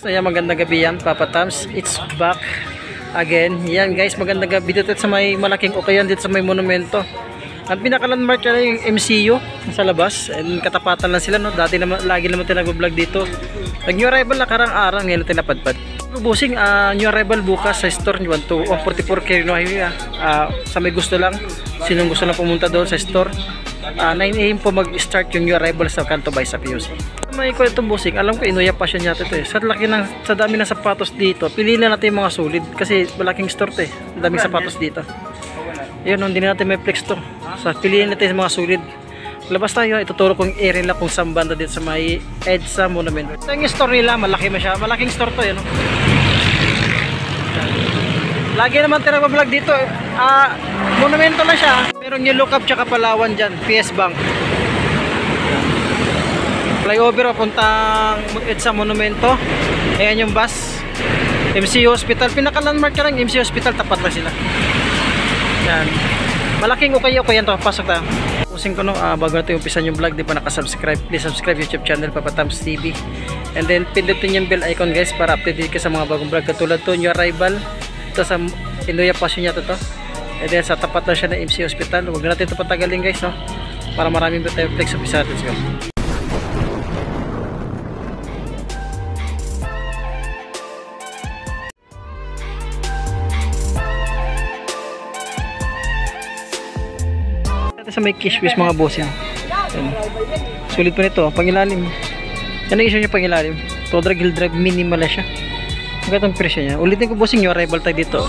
So yan, magandang gabi yan, Papa Tams. It's back again. Yan guys, magandang gabi dito sa may malaking okayan dito sa may monumento. Ang pinaka-landmark yan yung MCU sa labas. And katapatan lang sila, no? Dati naman, lagi naman tinag-vlog dito. Nag-new arrival na karang-arang, ngayon natin napadpad. Busing, new arrival bukas sa store nyo. 144 Quirino Highway. Sa may gusto lang, sinong gusto lang pumunta doon sa store. 9 AM po mag-start yung new arrival sa Canto by sa PUC. May ko itong busing, alam ko inuya pa siya yata ito eh. Sa dami ng sapatos dito, piliin na natin yung mga solid kasi malaking store ito eh. Daming sapatos dito. Yun, hindi na natin may flex to. So piliin natin yung mga solid. Labas tayo, ituturo kong area lang kung saan banda dito sa may EDSA Monument. Ito yung store nila, malaki masyado. Malaking store to yun. No? Lagi naman tinag-vlog dito eh. Monumento lang siya. Meron yung look up tsaka Palawan dyan, PS Bank. Flyover papuntang EDSA Monumento. Ayan yung bus. MCU Hospital, pinaka-landmark ka lang MCU Hospital, tapat lang sila. Yan. Malaking okay-okay yan to. Pasok tayo. Pusing ko no, bago natin umpisan yung vlog, di pa nakasubscribe, please subscribe YouTube channel Papa Tams TV. And then pindutin yung bell icon guys para update ka sa mga bagong vlog katulad to, new arrival. Ito sa Indoya Passion yata to. And then sa tapat lang siya ng MCU Hospital. Huwag natin ito patagalin guys, no? Para maraming tayo flex sa umpisa natin. Let's go. Sa may kishwish mga boss yan. Sulit pa nito, pangilalim. Yan ang issue niya, pangilalim. Todrag hill drive, minimal na siya. Magandang presyo niya. Ulitin ko bossing, yung arrival tayo dito.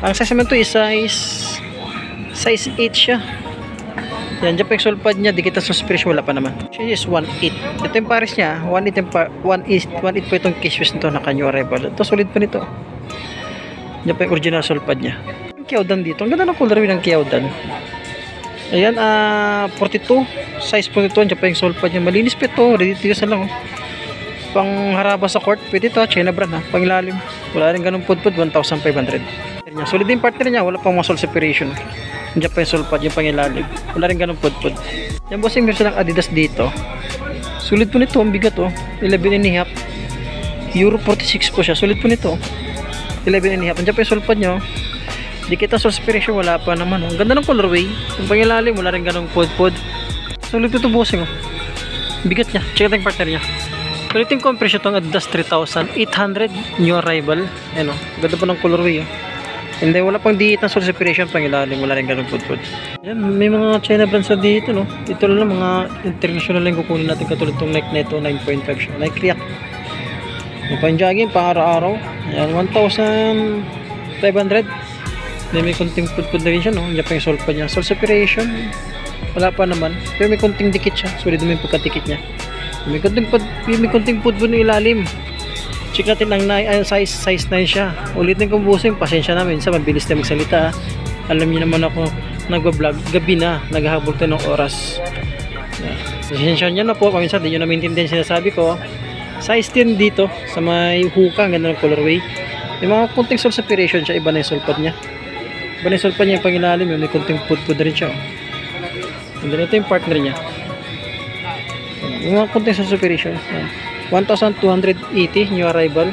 Ang size naman ito is size 8 siya. Yan, dyan pa yung solpad niya, di kita suspension, wala pa naman. Siya is 1.8. Ito yung pares niya, 1.8 po itong kishwish nito, naka new arrival. Ito sulit pa nito. Dyan pa yung original solpad niya. Yung Kiaudan dito, ang ganda ng color ng Kiaudan. Ayan, 42 size 42, dyan pa yung solpad niya, malinis pa ito, ready to use na lang oh. Pang haraba sa court, pwede ito, China brand ha, pang ilalim, wala rin ganun pudpud, 1,500. Solid din partner niya, wala pang mga sol separation, dyan pa yung solpad, yung pang ilalim, wala rin ganun pudpud. Yan bossing, meron silang Adidas dito, sulit po nito, ang bigat oh, 11.5 Euro 46 po siya, sulit po nito 11.5, dyan pa yung solpad niya oh. Di kita sa inspiration, wala pa naman. Ang ganda ng colorway. Yung pangilalim, wala rin ganong pod-pod. Sulit ito bossing. Bigat niya. Check natin yung partner niya. Sulit yung compression itong Adidas 3,800 new arrival. Ayan o. Ganda pa ng colorway. And then wala pang diit ng source inspiration. Pangilalim, wala rin ganong pod-pod. Ayan, may mga China brands na dito. No? Ito lang mga international lang kukunin natin. Katulad itong Nike Neto 9.5 siya. Nike React. Yung pang jogging, pang araw-araw. Ayan, 1,500. May konting pudpud na rin siya, no? Yan pa yung solpad niya. Sol separation, wala pa naman. Pero may konting dikit siya. Sulit naman yung pagkatikit niya. May konting pudpud na ilalim. Check natin ang size 9 siya. Ulitin kong busing, pasensya namin. Minsan mabilis na magsalita. Alam niyo naman ako, nagbablog. Gabi na, naghahabol tayo ng oras. Pasensya niya na po. Paminsan, di nyo na maintindihan sinasabi ko. Size 10 dito, sa may huka. Ang ganda ng colorway. May mga konting sol separation siya. Iba na yung solpad niya. Banisol pa niya yung pangilalim, may konting pudpud rin siya. And then ito yung partner niya. Yung mga konting separation. 1,280 new arrival.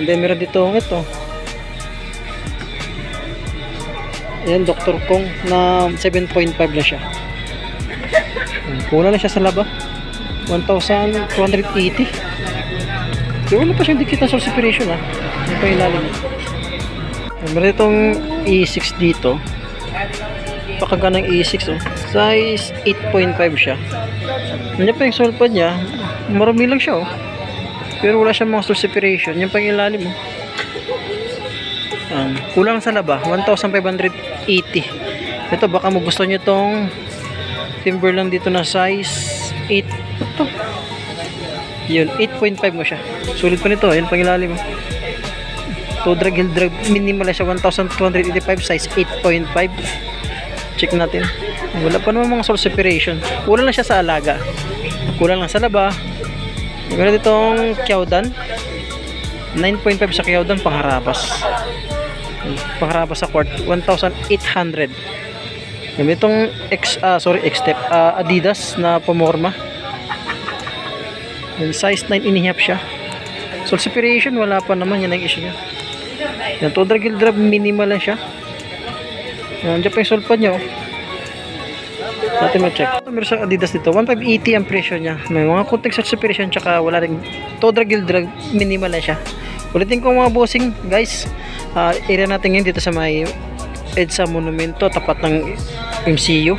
And then meron dito ito. Ayan, Dr. Kong na 7.5 na siya. Kulang na siya sa laba. 1,280. Pero wala pa siyang dikit na separation ha. Yung pangilalim. Meron itong E6 dito. Pakaganang E6 oh. Size 8.5 siya. Nandiyan pa yung solpad niya. Marami lang siya oh. Pero wala siyang mga source separation. Yung pang ilalim oh. Kulang sa laba 1,580. Ito baka magustuhan nyo itong Timberland dito na size 8. Ito yun, 8.5 mo siya. Sulit pa nito. Yan pang ilalim oh. Todrag hill drive, minimal siya, 1,285 size 8.5. Check natin. Wala pa naman mga source separation. Kulang lang siya sa alaga. Kulang lang sa laba. Meron ditong Kiaudan 9.5 sa Kiaudan, pangharabas. Pangharabas sa quart 1,800. Itong X-Step Adidas na pamorma. Size 9.5 siya. Sole separation, wala pa naman. Yan ang issue niya. Yan, toe drag, heel drag, minimal lang siya. Yan, dyan pa yung sole pad niya. Natin ma-check. Meron sa Adidas dito, 1580 ang presyo niya. May mga konting sole separation, tsaka wala rin toe drag, heel drag, minimal lang siya. Ulitin ko mga bossing, guys. Area natin ngayon dito sa may EDSA Monumento, tapat ng MCU.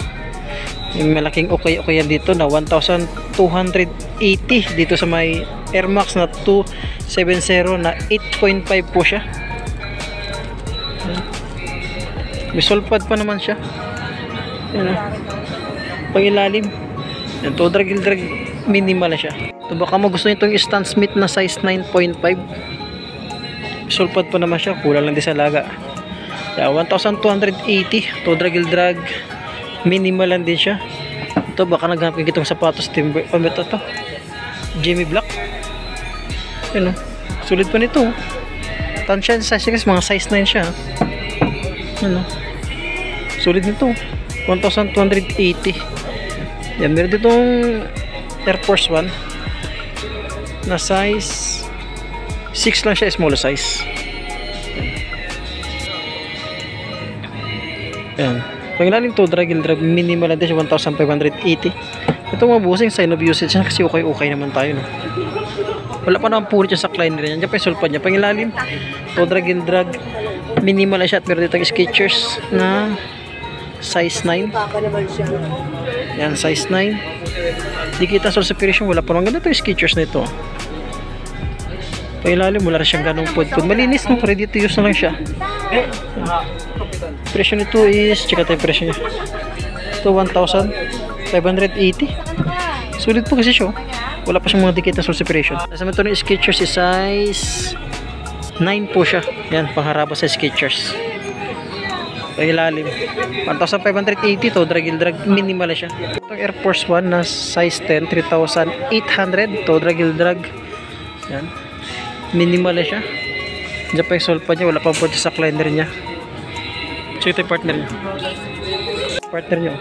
Yung malaking okay yan dito na 1,280 dito sa may Air Max na 270 na 8.5 po siya. May sole pad pa naman siya. Yan, pangilalim. Yan, toe drag, heel drag, minimal na siya. Ito, baka mo gusto nyo itong Stan Smith na size 9.5. Sole pad pa naman siya, kulang lang din sa laga. 1,280, toe drag, heel drag, minimal lang din siya. Ito, baka naghanap yung itong sapatos timber. Ito to, Jimmy Black. Yan, sulit pa nito. Tansya size, mga size 9 siya. Yan, sulit nito, 1,280. Yan, meron ditong Air Force 1 na size 6 lang siya, small size. Yan, pangilalim toe drag, heel drag, minimal lang din siya, 1,580. Ito mga bossing, sign of usage na kasi okay naman tayo, no? Wala pa naman punit yung sakliner niya. Diyan pa yung sole pad niya. Pangilalim, toe drag, heel drag, minimal lang siya. At meron dito Skechers na size 9. Yan, size 9. Di kita sole separation, wala pa naman. Ganito yung Skechers na ito. Pangilalim, wala rin siyang ganong pud-pud. Malinis, no? Ready to use na lang siya. Presyo nito is, check out yung presyo niya. Ito, 1,580. Sulit po kasi siya. Wala pa siyang mga dikit na sole separation. Sa ito ng Skechers is size 9 po siya. Yan, pangharaba sa Skechers. Pangilalim, 1,580. Toe drag, heel drag, minimal siya. Itong Air Force 1 na size 10, 3,800. Toe drag, heel drag. Yan, minimal siya. Diyan pa yung sole pad niya, wala pa po sa sakliner niya. So ito yung partner niya. Partner niya,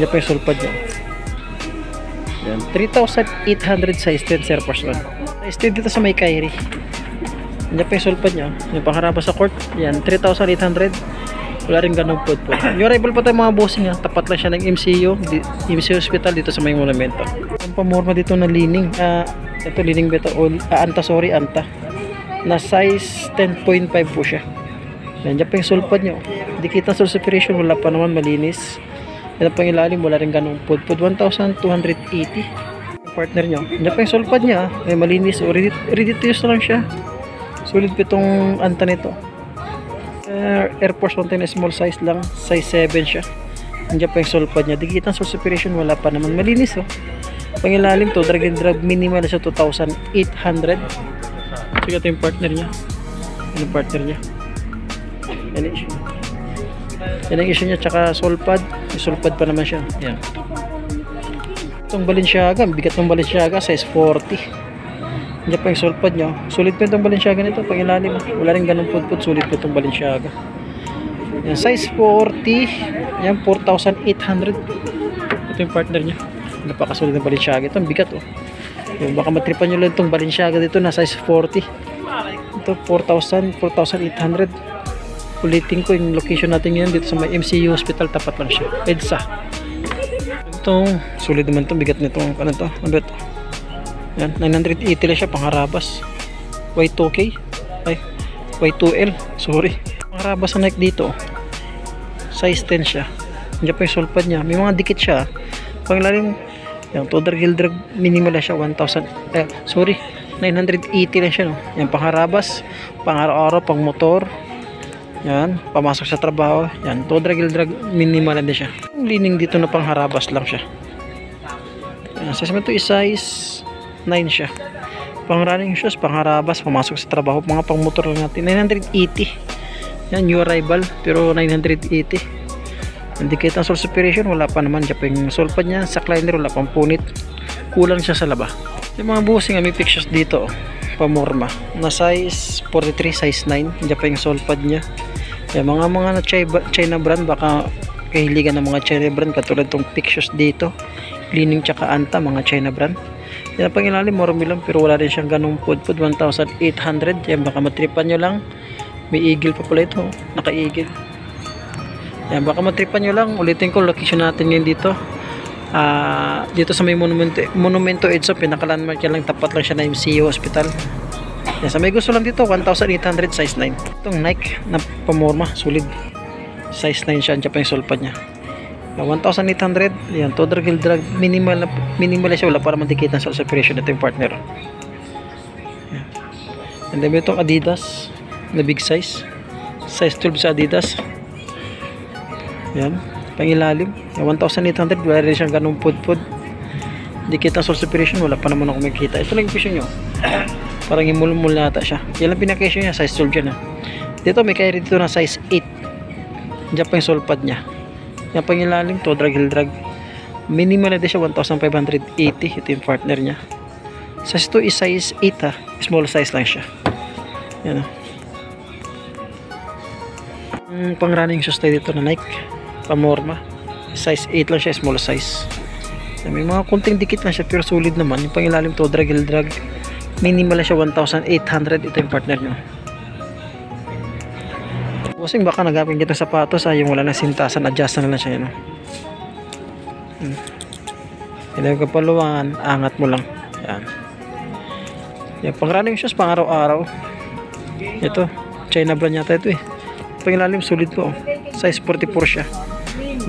diyan pa yung sole pad niya. Yan, 3,800 size 10 Air Force 1. Size 10 dito sa may Kyrie. Diyan pa yung sole pad niya. Yung pangharaba sa court, yan, 3,800. Wala rin ganun po. Yung arrival pa tayo mga bossing, tapat lang siya ng MCU Hospital dito sa may Monumento. Ang pamorma dito na lining. Ito lining beta, Anta na size 10.5 po siya. Yan, dyan pa yung sole pad nyo. Di kita sole separation, wala pa naman, malinis. Yan pang ilalim, wala rin ganong pud. 1,280. Partner nyo, dyan pa yung sole pad nya, ay malinis. Ready to use na lang siya. Sulit pa itong anta nito. Air Force 1 na small size lang, size 7 siya. Dyan pa yung sole pad nya. Di kita sole separation, wala pa naman, malinis. Pangilalim to, drag and drag, minimal sa 2,800. So ito yung partner niya. Yan yung partner niya. Yan yung issue. Yan ang issue niya. Tsaka sole pad. May sole pad pa naman siya. Yan. Itong Balenciaga, bigat ng Balenciaga, size 40. Yan pa yung sole pad niya. Sulit pa itong Balenciaga nito. Pag ilalim, wala rin ganun pud-pud. Sulit pa itong Balenciaga. Yan, size 40. Yan, 4,800. Ito yung partner niya. Napakasulit ng Balenciaga. Ito ang bigat, oh. Yung baka matripan nyo lang itong Balenciaga dito na size 40. Ito 4,000, 4,800. Ulitin ko yung location natin ngayon dito sa may MCU Hospital, tapat lang siya, EDSA. Itong sulit naman itong bigat nitong ano to, ano ito, yan, 980 lang siya, pangharabas. Y2K ay Y2L, sorry, pangharabas na Nike dito, size 10 siya. Diyan pa yung sole pad nya, may mga dikit siya. Pangilalim, yan, toe drag, heel drag, minimal lang siya, 980 lang siya, no? Yan, pangharabas, pang-araw-araw, pang motor. Yan, pamasok sa trabaho. Yan, toe drag, heel drag, minimal lang din siya. Yung lining dito na pangharabas lang siya. Yan, size mo ito is size 9 siya. Pang running shoes, pangharabas, pamasok sa trabaho, mga pang motor lang natin. 980. Yan, new arrival, pero 980. Hindi kita ang sole separation, wala pa naman. Diyan pa yung sole pad niya, sa sakliner, wala pang punit. Kulang siya sa laba. Yung mga bossing, may pictures dito, pamorma na size 43, size 9. Diyan pa yung sole pad niya. Yung mga na China brand, baka kahiligan ng mga China brand, katulad tong pictures dito, Lining tsaka Anta, mga China brand. Yan pang ilalim, marami lang, pero wala rin siyang ganong pudpud. 1,800. Yan, baka matripan nyo lang. May eagle pa pala ito, naka-eagle. Yan, baka matripan nyo lang. Ulitin ko, location natin ngayon dito. Dito sa may Monumento EDSA, pinaka-landmark yan lang, tapat lang siya na MCU Hospital. Yan, sa may gusto lang dito, 1,800, size 9. Itong Nike na pamorma, solid. Size 9 siya, andyan pa yung sulpad niya. 1,800. Yan, total heel drag, minimal siya, wala para mandikit ng sole separation. Ito yung partner. Yan. And then itong Adidas na big size, size 12 sa Adidas. Yan, pangilalim. 1,800, wala rin siyang ganung pud-pud. Dikit ng sole separation, wala pa naman ako makikita. Ito lang yung presyo nyo. Parang imul-mul na ata siya. Yan lang pinakesyo niya, size 12 dyan. Dito may kaya dito na size 8. Diyan pa yung sole pad niya. Yan pangilalim, to drag heel drag. Minimal na din siya, 1,580. Ito yung partner niya. Size 2 is size 8 ha. Small size lang siya. Yan o. Pang running shoes tayo dito na Nike pamorma, size 8 lang siya, small size. May mga kunting dikit lang siya pero solid naman. Yung pangilalim, to drag heel drag, minimal lang siya, 1,800. Ito yung partner nyo. Bossing, baka nagapin kita sapatos yung wala na sintasan, adjust na lang siya, no? Yan yung kapaluan, angat mo lang. Yan. Yan, pang running shoes, pang araw-araw. Ito, China brand yata ito eh. Pangilalim, solid po. Size 44 siya.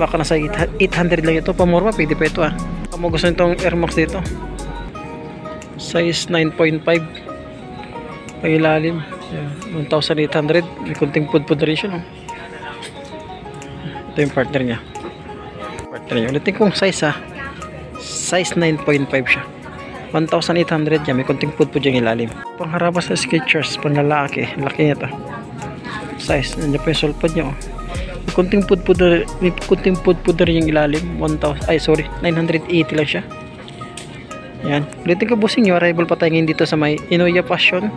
Baka nasa 800 lang ito. Pamorma, pwede pa ito Kung mo gusto nitong Air Max dito, size 9.5. Pangilalim, 1,800. May kunting pud-pud rin siya, no? Ito yung partner niya. Ulitin kong size size 9.5 siya. 1,800 yan. May kunting pud-pud yung ilalim. Pangharabas na Skechers, panlalaki. Laki niya ito. Size, nandiyan pa yung sulpad niya may kunting pud-pud rin yung ilalim. 980 lang siya. Yan, ulitin ko bossing nyo, arrival pa tayo ngayon dito sa may Inoya Passion.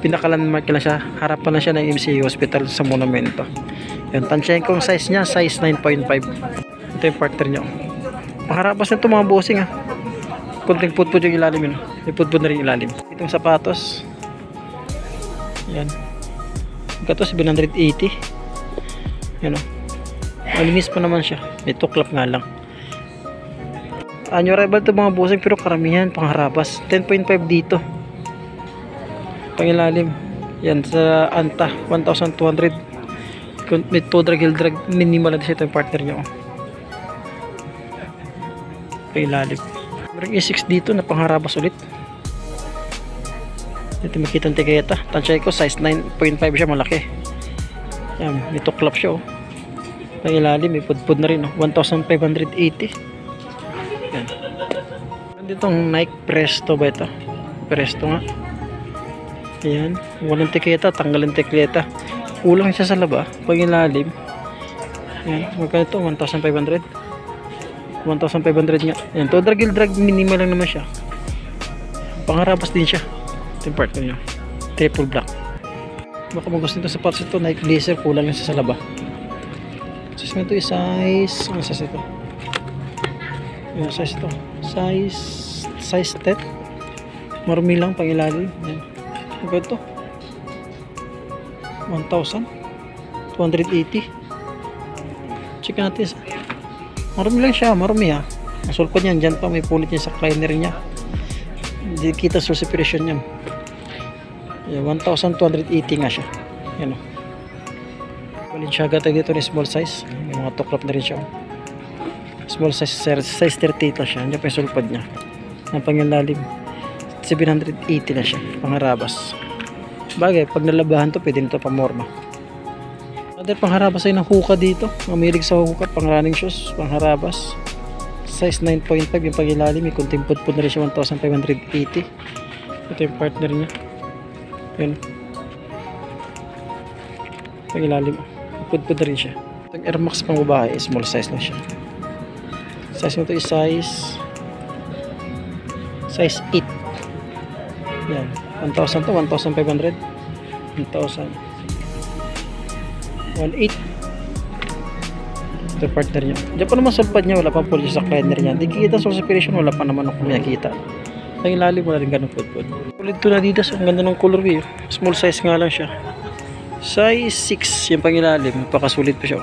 Pinaka-landmark lang siya, harapan lang siya ng MCU Hospital sa Monumento. Yan, tansyahin ko yung size niya, size 9.5. Ito yung partner niya. Maharapas na ito mga bossing kunting pud-pud yung ilalim yun. May pud-pud na rin yung ilalim. Itong sapatos, yan, ito 780. Yan malinis pa naman siya, may tuklap nga lang. Anyo arrival ito mga bossing, pero karamihan pangharabas. 10.5 dito pangilalim. Yan sa Anta, 1,200. May to drag heel drag, minimal na siya. Ito yung partner nyo pangilalim. Meron A6 dito na pangharabas ulit. Dito makita ang tiketa. Tansya ko size 9.5 siya, malaki. Yan, may tuklap siya pangilalim, may pudpud na rin 1,580. Yan. Ditong Nike Presto ba ito? Presto nga. Ayan, walang tiketa, tanggalin tiketa. Kulang siya sa laba, pangilalim. Ayan, magkano ito? 1,500. 1,500 nga. Ayan, to drag heel drag, minimal lang naman siya. Pangharabas din siya. Ito yung partner niya, triple black. Baka magusto nito sa parts ito, Nike Blazer, kulang lang siya sa laba. Size nito is size, ano size ito? Ayan, size ito, size 10. Marumi lang pangilalim. Ayan, magkano ito? 1,280. Check natin. Marumi lang siya, marumi ang sulpad niyan, dyan pa may pulit niya sa cleaner niya. Hindi kita sa separation niyan. 1,280 nga siya. Yan Balenciaga tayo dito ni small size. May mga tuklap na rin siya. Small size, size 38 lang siya. Andiyan pa yung sulpad niya. Ang pangilalim 780 lang siya. Pangharabas. Bagay, pag nalabahan to, pwede nito pamorma. Other pangharabas ay ng hookah dito. Mamilig sa hookah, pang running shoes, pangharabas. Size 9.5 yung pangilalim. May kunting pud-pud na rin siya, 1,580. Ito yung partner niya. Yan. Pangilalim. Pud-pud na rin siya. Itong Air Max pang babae, small size lang siya. Size nito is size 8. Yan. 1,000 to, 1,500. 1,000. 1,800. Ito partner niya. Diyan pa naman sulpad niya, wala pa pulis sa cleaner niya. Hindi kita sa separation, wala pa naman ako makikita. Pangilalim wala rin ganun pudpud. Ulit to na Adidas, ang ganda ng colorway. Small size nga lang siya. Size 6 yung pangilalim, napakasulit pa siya.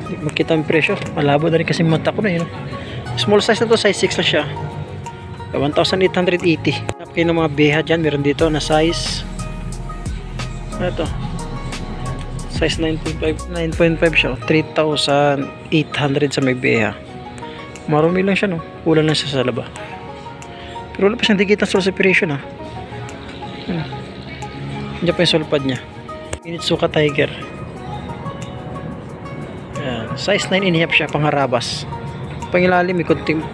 Hindi makita ang presyo, malabo na rin kasi mata ko na yun. Small size na to, size 6 lang siya. 1,880. Napakay ng mga beha dyan, meron dito na size ano to, size 9.5 siya, 3,800 sa may beha. Marumi lang siya, no? Kulang lang siya sa laba. Pero wala pa siyang dikit ng soul separation, ha? Diyan pa yung sulpad niya. Initsuka Tiger. Ayan. Size 9.5 siya, pangharabas. Pangilalim,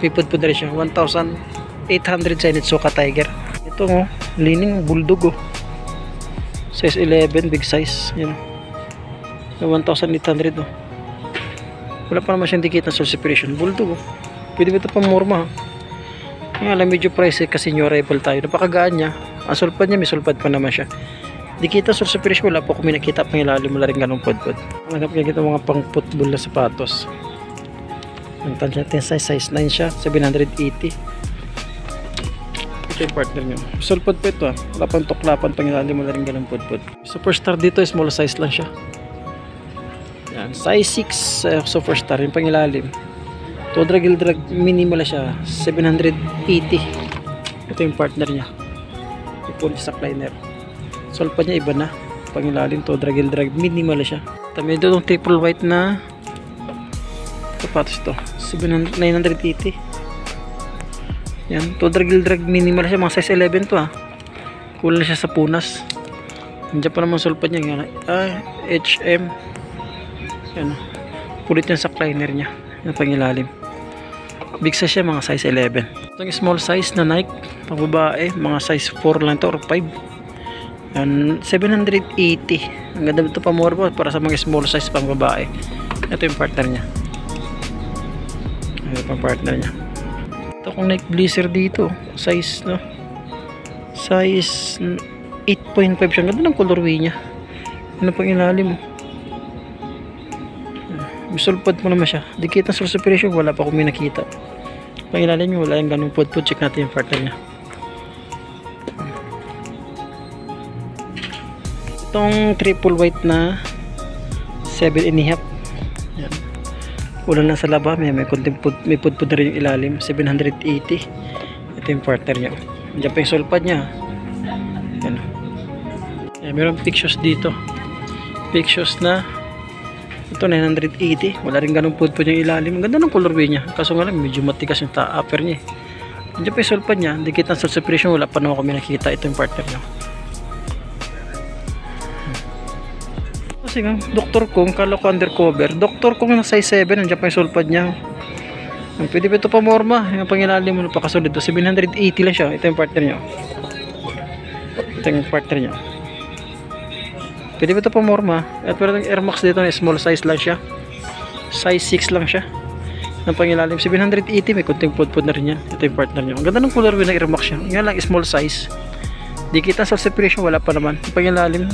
pipudpud na rin siya. 1,800 sa Initsuka Tiger. Ito, oh, lining bulldog, oh. Size 11, big size. Yan. 1,800, oh. Wala pa naman siyang dikit ng soul separation. Bulldog, oh. Pwede ba ito pamorma, ha? Nga lang, medyo pricey kasi new arrival tayo. Napakagaan niya. Ang sulpad niya, may sulpad pa naman siya. Dikita soul separation, wala po kung may nakita pang ilalim, wala rin ganong pudpud. Nagap niya kita mga pang football na sapatos. Ang tansya natin size 9 siya, 780. Ito yung partner nyo. Sulpad pa ito, ha. Wala pang tuklapan pang ilalim, wala rin ganong pudpud. Superstar dito, small size lang siya. Yan, size 6 superstar, yung pang ilalim. Todra Gildrag minimal siya, 780. Ito yung partner niya. Ipon sa liner. Sulpad niya iba na. Pangilalim Todra Gildrag minimal siya. Tama ito itong triple white na sapatos ito. 980. Yan, Todra Gildrag minimal siya, mga size 11 to, ha. Kulang siya sa punas. Nandiyan pa naman sulpad niya. HM. Yan, kulit yan sa liner niya. Yan pangilalim. Big size siya, mga size 11. Itong small size na Nike pang babae, mga size 4 lang to or 5. Yan, 780. Ang ganda ito pa more po para sa mga small size pang babae. Ito yung partner niya. Ito yung partner niya. Ito kung Nike Blazer dito, size, no, size 8.5 siya. Ang ganda ng colorway niya. Ano pang ilalim mo? Sulpad mo naman siya. Dikit ng soul separation, wala pa kung may nakita. Pangilalim nyo, wala yung ganung pudpud. Check natin yung partner niya. Itong triple white na 7.5. Yan. Kulang lang sa laba. May pudpud na rin yung ilalim. 780. Ito yung partner niya. Diyan pa yung sulpad niya. Yan. Yan, meron pictures dito. Pictures na ito 980, wala rin ganun pudpud yung ilalim. Ang ganda ng colorway niya, kaso nga lang medyo matigas yung upper niya. Diyan pa yung sulpad niya, dikit ng soul separation, wala pa naman kami nakikita. Ito yung partner niya. Kasi nga, Dr. Kong, kala ko undercover. Dr. Kong na size 7, nandiyan pa yung sulpad niya. Pwede pa ito pa morma, yung pangilalim mo napakasolid. 780 lang siya. Ito yung partner niya. Ito yung partner niya. Pwede ba ito pa morma? At meron yung Air Max dito na small size lang siya. Size 6 lang siya. Ang pangilalim 780, may kunting pudpud na rin yan. Ito yung partner niya. Ang ganda ng colorway ng Air Max siya. Yan lang, small size. Di kita sa separation, wala pa naman. Ang pangilalim,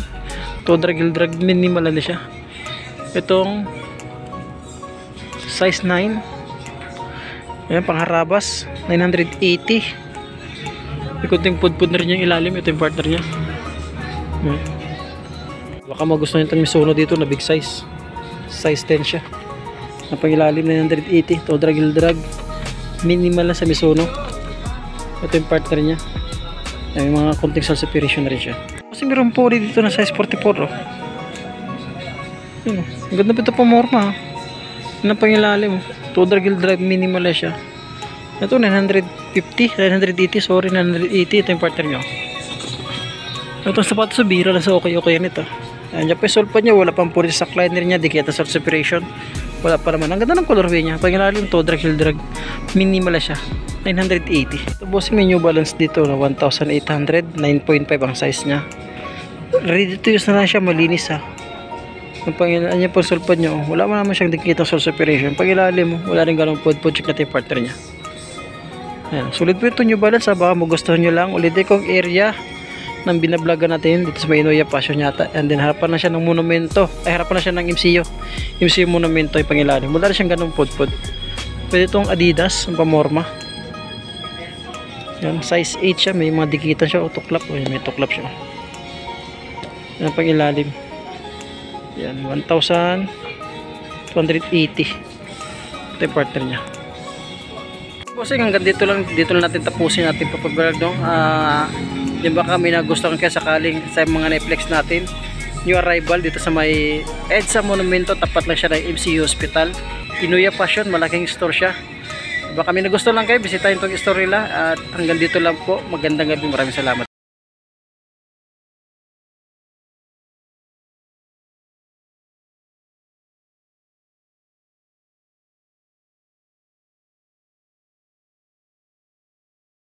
Todra Gildrag minimal na siya. Itong size 9. Ayan, pangharabas 980. May kunting pudpud na rin yung ilalim. Ito yung partner niya. Baka magustuhan nyo itong Mizuno dito na big size. Size 10 siya. Ang pangilalim 980. Todra Gildrag minimal na sa Mizuno. Ito yung partner niya. May mga konting soul separation na rin siya. Kasi meron po dito na size 44, oh. Yun, oh. Ang ganda pa ito pa morma, ha. Yun ang pangilalim, oh. Todra Gildrag minimal na siya. Ito 980, 980, sorry, 980. Ito yung partner niya. Itong sapatos sa bira lang sa okay yan ito. Ayan pa yung sulpad niya, wala pang puri sa liner niya, di kita soul separation. Wala pa naman. Ang ganda ng colorway niya. Pangilalim Todra Gildrag minimal siya. 980. Ito bossing, may New Balance dito na 1,800, 9.5 ang size niya. Ready to use na lang siya, malinis, ha. Ang pangilalim niya po sulpad niya, oh. Wala mo naman siyang dikitang soul separation. Pangilalim mo, wala rin ganong pudpud. Check natin yung partner niya. Ayan. Sulit po ito New Balance, ha. Baka magustuhan nyo lang. Ulitin kong area ng binablaga natin dito sa Inoya Passion yata. And then harapan na siya ng monumento. Ay, harapan na siya ng MCU monumento ay pangilalim. Wala rin siyang ganong pudpud. Pwede itong Adidas, ang pamorma. Yan, size 8 siya, may mga dikitan siya o tuklap. O, may tuklap siya. Yan pang ilalim. Yan, 1,280. Ito yung partner niya. Bossing, hanggang dito lang natin tapusin natin papablog, no? Yung baka may nagustuhan kaya sakaling sa mga Netflix natin, new arrival dito sa may EDSA Monumento, tapat lang siya ng MCU Hospital, Inuya Passion, malaking store siya. Baka may nagustuhan lang kayo, bisitahin itong store nila. At hanggang dito lang po, magandang gabi, maraming salamat.